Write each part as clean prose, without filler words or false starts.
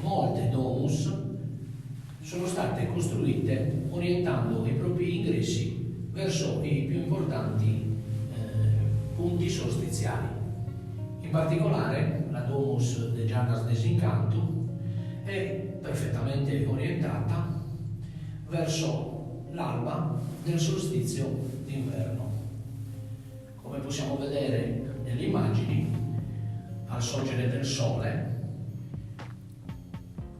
molte domus sono state costruite orientando i propri ingressi verso i più importanti punti solstiziali. In particolare la domus de Janas Desincanto è perfettamente orientata verso l'alba del solstizio d'inverno. Come possiamo vedere nelle immagini, al sorgere del sole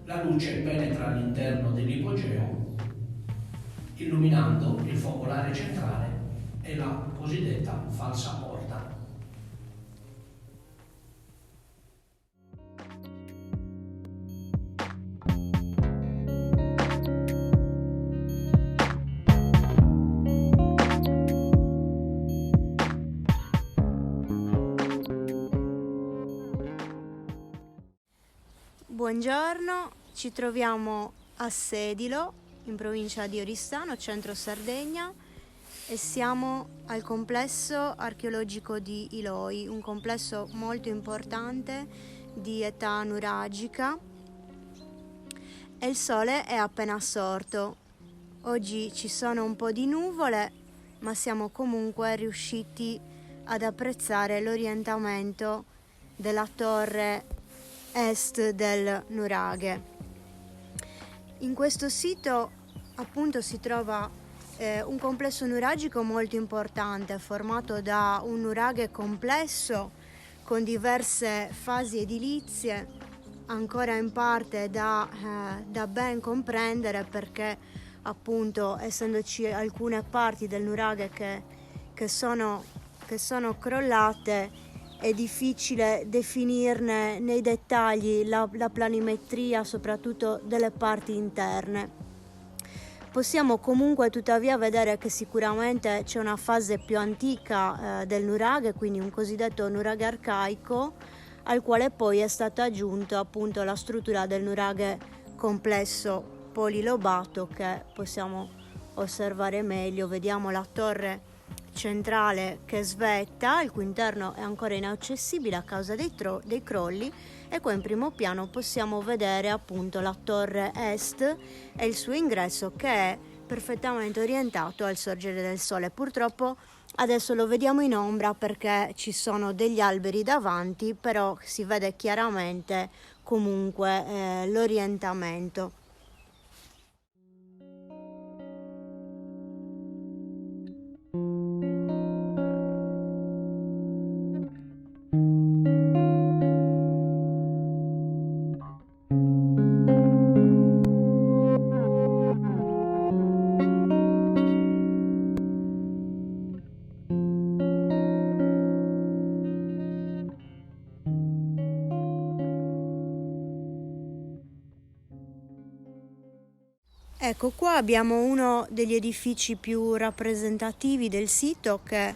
la luce penetra all'interno dell'ipogeo, illuminando il focolare centrale e la cosiddetta falsa porta. Buongiorno, ci troviamo a Sedilo, in provincia di Oristano, centro Sardegna, e siamo al complesso archeologico di Iloi, un complesso molto importante di età nuragica, e il sole è appena sorto. Oggi ci sono un po' di nuvole, ma siamo comunque riusciti ad apprezzare l'orientamento della torre est del nuraghe. In questo sito appunto si trova un complesso nuragico molto importante, formato da un nuraghe complesso con diverse fasi edilizie ancora in parte da ben comprendere, perché appunto essendoci alcune parti del nuraghe che sono crollate, è difficile definirne nei dettagli la planimetria, soprattutto delle parti interne. Possiamo comunque tuttavia vedere che sicuramente c'è una fase più antica del nuraghe, quindi un cosiddetto nuraghe arcaico, al quale poi è stata aggiunta appunto la struttura del nuraghe complesso polilobato, che possiamo osservare meglio. Vediamo la torre centrale che svetta, il cui interno è ancora inaccessibile a causa dei crolli, e qua in primo piano possiamo vedere appunto la torre est e il suo ingresso, che è perfettamente orientato al sorgere del sole. Purtroppo adesso lo vediamo in ombra perché ci sono degli alberi davanti, però si vede chiaramente comunque l'orientamento. Ecco, qua abbiamo uno degli edifici più rappresentativi del sito, che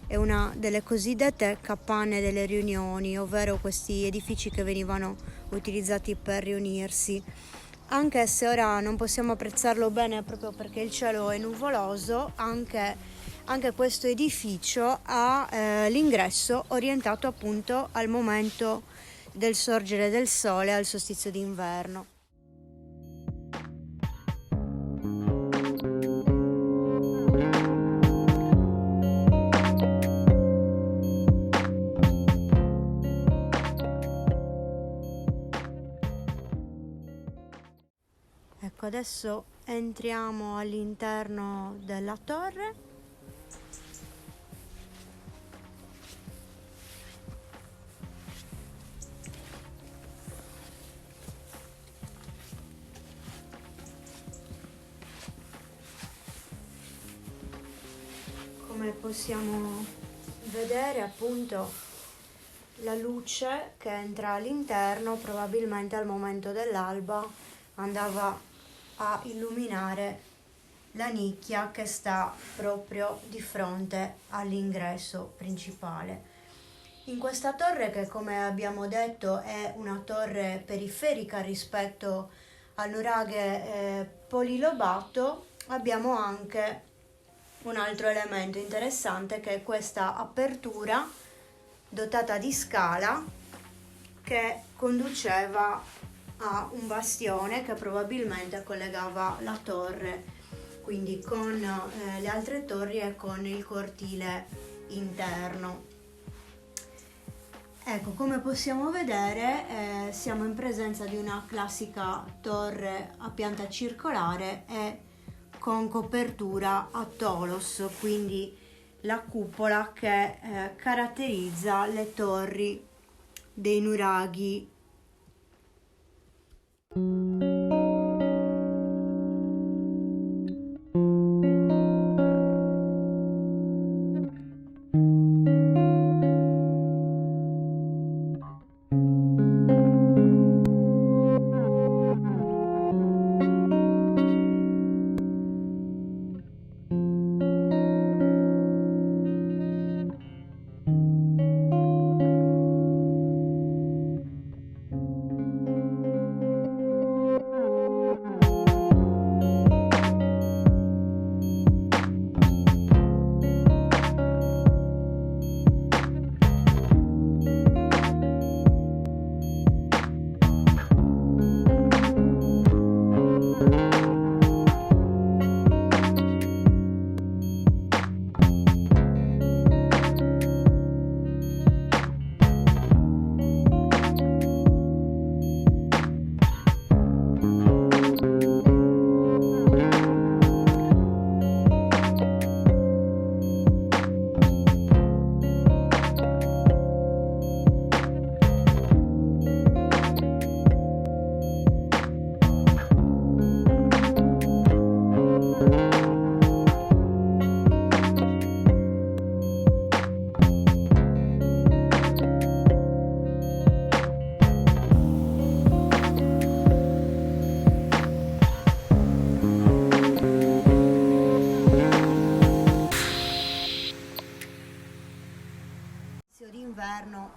è una delle cosiddette capanne delle riunioni, ovvero questi edifici che venivano utilizzati per riunirsi. Anche se ora non possiamo apprezzarlo bene proprio perché il cielo è nuvoloso, anche questo edificio ha l'ingresso orientato appunto al momento del sorgere del sole, al solstizio d'inverno. Ecco, adesso entriamo all'interno della torre. Come possiamo vedere, appunto, la luce che entra all'interno probabilmente al momento dell'alba andava a illuminare la nicchia che sta proprio di fronte all'ingresso principale. In questa torre, che come abbiamo detto è una torre periferica rispetto al nuraghe polilobato, abbiamo anche un altro elemento interessante, che è questa apertura dotata di scala che conduceva a un bastione che probabilmente collegava la torre, quindi con le altre torri e con il cortile interno. Ecco, come possiamo vedere, siamo in presenza di una classica torre a pianta circolare e con copertura a tholos, quindi la cupola che caratterizza le torri dei nuraghi. D'inverno,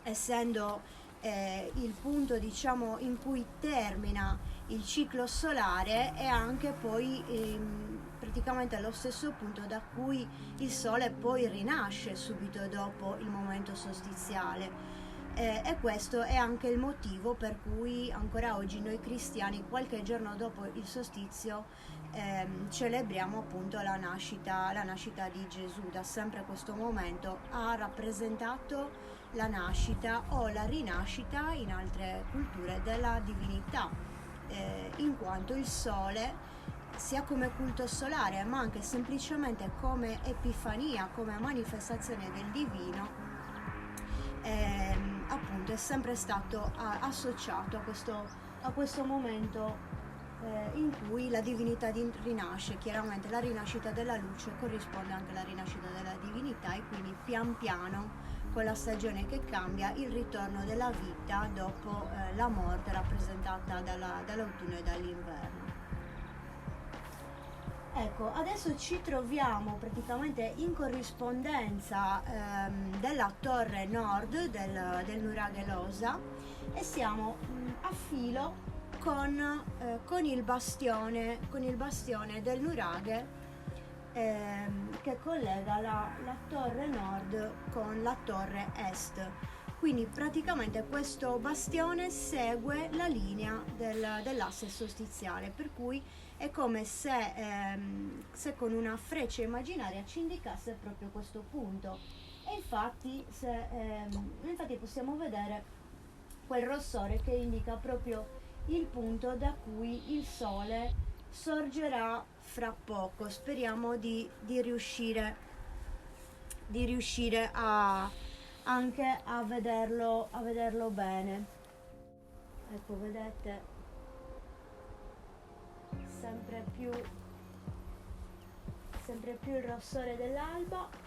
essendo il punto, diciamo, in cui termina il ciclo solare, è anche poi praticamente allo stesso punto da cui il sole poi rinasce subito dopo il momento solstiziale. E questo è anche il motivo per cui ancora oggi noi cristiani, qualche giorno dopo il solstizio, celebriamo appunto la nascita di Gesù. Da sempre questo momento ha rappresentato la nascita o la rinascita in altre culture della divinità, in quanto il sole, sia come culto solare ma anche semplicemente come epifania, come manifestazione del divino, appunto è sempre stato associato a questo momento in cui la divinità rinasce. Chiaramente la rinascita della luce corrisponde anche alla rinascita della divinità, e quindi pian piano, con la stagione che cambia, il ritorno della vita dopo la morte rappresentata dall'autunno e dall'inverno. Ecco, adesso ci troviamo praticamente in corrispondenza della torre nord del nuraghe Losa, e siamo a filo con il bastione del nuraghe che collega la torre nord con la torre est. Quindi praticamente questo bastione segue la linea dell'asse solstiziale, per cui è come se con una freccia immaginaria ci indicasse proprio questo punto. E infatti possiamo vedere quel rossore che indica proprio il punto da cui il sole sorgerà fra poco. Speriamo di riuscire anche a vederlo bene. Ecco, vedete, sempre più il rossore dell'alba.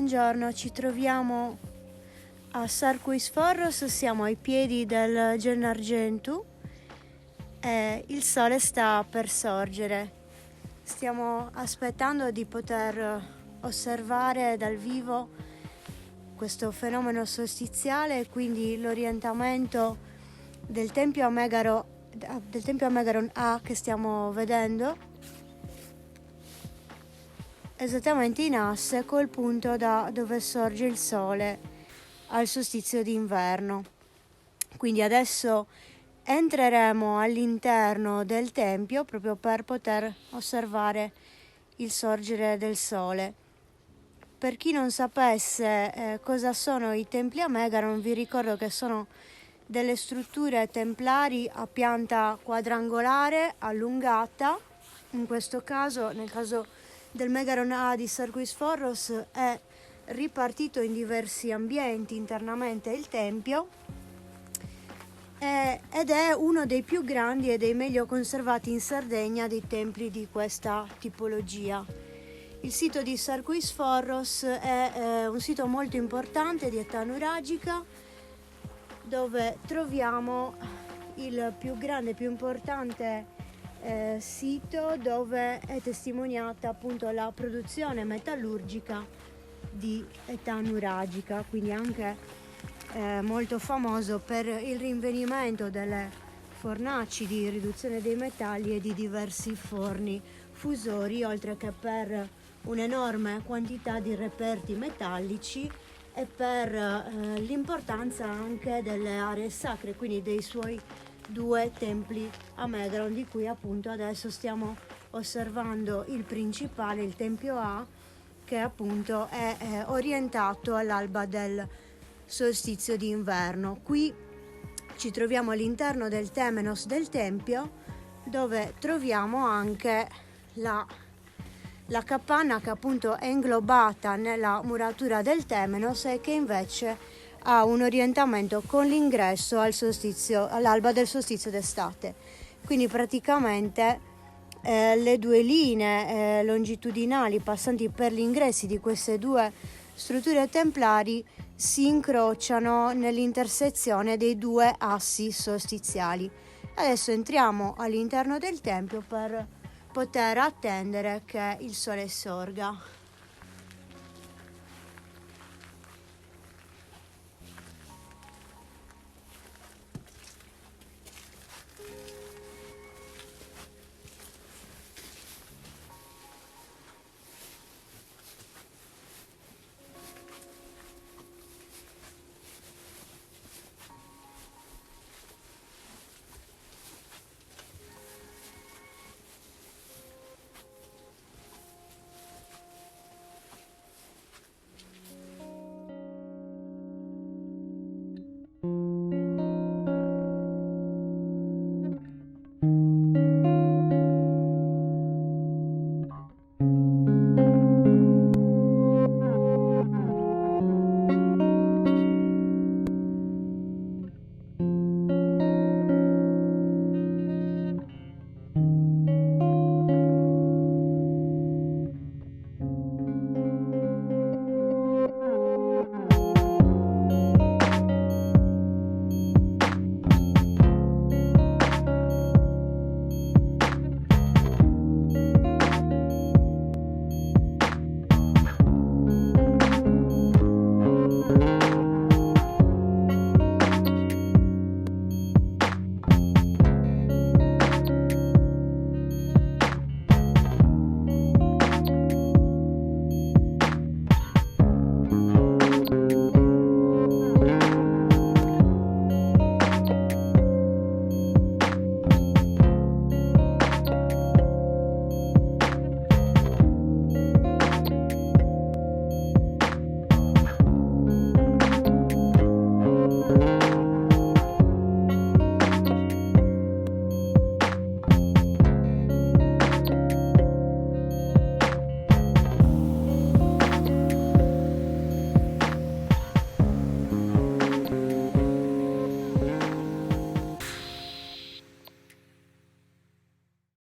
buongiorno, ci troviamo a Sarquis Forros, siamo ai piedi del Gennargentu e il sole sta per sorgere. Stiamo aspettando di poter osservare dal vivo questo fenomeno solstiziale e quindi l'orientamento del Tempio Megaron A che stiamo vedendo esattamente in asse col punto da dove sorge il sole al solstizio d'inverno. Quindi adesso entreremo all'interno del tempio proprio per poter osservare il sorgere del sole. Per chi non sapesse cosa sono i templi a Megaron, vi ricordo che sono delle strutture templari a pianta quadrangolare allungata. In questo caso, nel caso del Megaron A di Sarquis Forros, è ripartito in diversi ambienti internamente il tempio ed è uno dei più grandi e dei meglio conservati in Sardegna dei templi di questa tipologia. Il sito di Sarquis Forros è un sito molto importante di età nuragica, dove troviamo il più grande e più importante sito dove è testimoniata appunto la produzione metallurgica di età nuragica, quindi anche molto famoso per il rinvenimento delle fornaci di riduzione dei metalli e di diversi forni fusori, oltre che per un'enorme quantità di reperti metallici e per l'importanza anche delle aree sacre, quindi dei suoi 2 templi a Megaron, di cui appunto adesso stiamo osservando il principale, il Tempio A, che appunto è orientato all'alba del solstizio di inverno. Qui ci troviamo all'interno del temenos del tempio, dove troviamo anche la capanna che appunto è inglobata nella muratura del temenos e che invece ha un orientamento con l'ingresso all'alba del solstizio d'estate. Quindi praticamente le 2 linee longitudinali passanti per gli ingressi di queste 2 strutture templari si incrociano nell'intersezione dei 2 assi solstiziali. Adesso entriamo all'interno del tempio per poter attendere che il sole sorga.